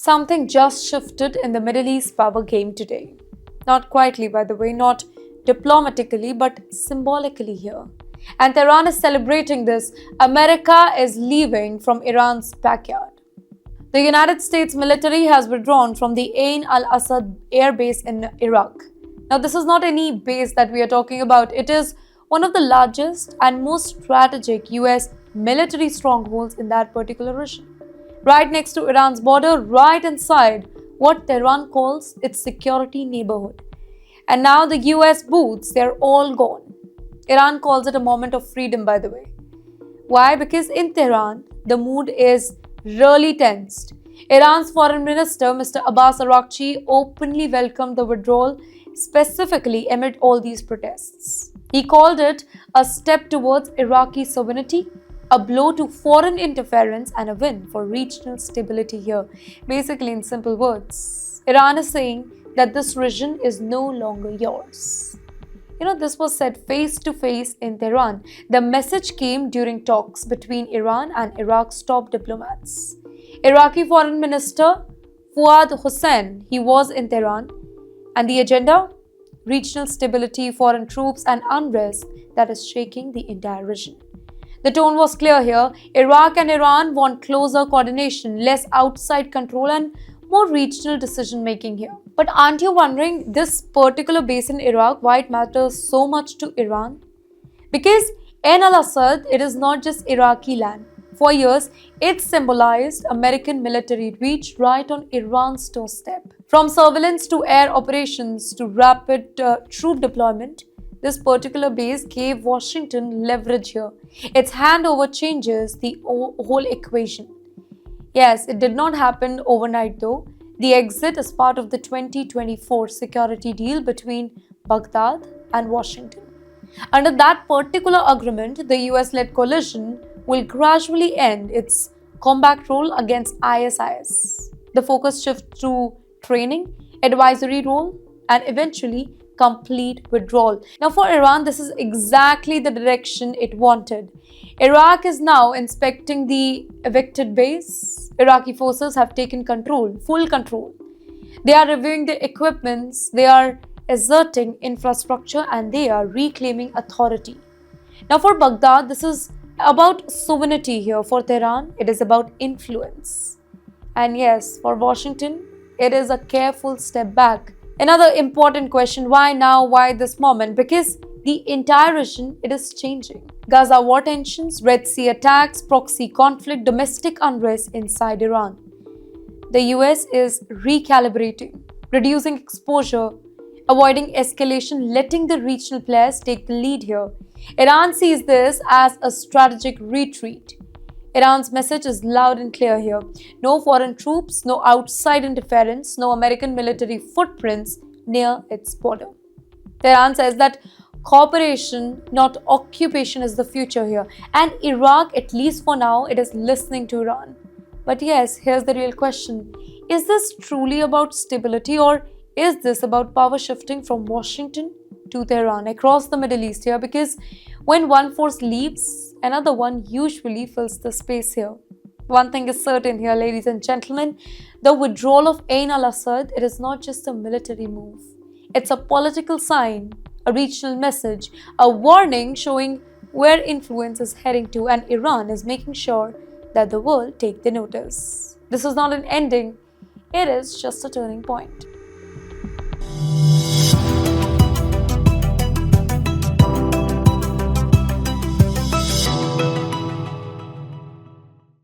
Something just shifted in the Middle East power game today. Not quietly, by the way, not diplomatically, but symbolically here. And Tehran is celebrating this. America is leaving from Iran's backyard. The United States military has withdrawn from the Ain al Asad airbase in Iraq. Now, this is not any base that we are talking about. It is one of the largest and most strategic US military strongholds in that particular region. Right next to Iran's border, right inside what Tehran calls its security neighborhood. And now the US boots, they're all gone. Iran calls it a moment of freedom, by the way. Why? Because in Tehran, the mood is really tensed. Iran's foreign minister, Mr. Abbas Araghchi, openly welcomed the withdrawal, specifically amid all these protests. He called it a step towards Iraqi sovereignty, a blow to foreign interference, and a win for regional stability here. Basically, in simple words, Iran is saying that this region is no longer yours. This was said face to face in Tehran. The message came during talks between Iran and Iraq's top diplomats. Iraqi Foreign Minister Fuad Hussein, he was in Tehran, and the agenda? Regional stability, foreign troops, and unrest that is shaking the entire region. The tone was clear here. Iraq and Iran want closer coordination, less outside control, and more regional decision making here. But aren't you wondering this particular base in Iraq, why it matters so much to Iran? Because Ain al Asad, it is not just Iraqi land. For years, it symbolized American military reach right on Iran's doorstep. From surveillance to air operations to rapid troop deployment, this particular base gave Washington leverage here. Its handover changes the whole equation. Yes, it did not happen overnight though. The exit is part of the 2024 security deal between Baghdad and Washington. Under that particular agreement, the US-led coalition will gradually end its combat role against ISIS. The focus shifts to training, advisory role, and eventually complete withdrawal. Now for Iran, this is exactly the direction it wanted. Iraq is now inspecting the evicted base. Iraqi forces have taken control, full control. They are reviewing the equipments, they are asserting infrastructure, and they are reclaiming authority. Now for Baghdad, this is about sovereignty here. For Tehran, it is about influence. And yes, for Washington, it is a careful step back. Another important question, why now, why this moment? Because the entire region, it is changing. Gaza war tensions, Red Sea attacks, proxy conflict, domestic unrest inside Iran. The US is recalibrating, reducing exposure, avoiding escalation, letting the regional players take the lead here. Iran sees this as a strategic retreat. Iran's message is loud and clear here. No foreign troops, no outside interference, no American military footprints near its border. Tehran says that cooperation, not occupation, is the future here. And Iraq, at least for now, it is listening to Iran. But yes, here's the real question. Is this truly about stability, or is this about power shifting from Washington to Tehran across the Middle East here? Because when one force leaves, another one usually fills the space here. One thing is certain here, ladies and gentlemen, the withdrawal of Ain al Asad, it is not just a military move. It's a political sign, a regional message, a warning showing where influence is heading to, and Iran is making sure that the world take the notice. This is not an ending, it is just a turning point.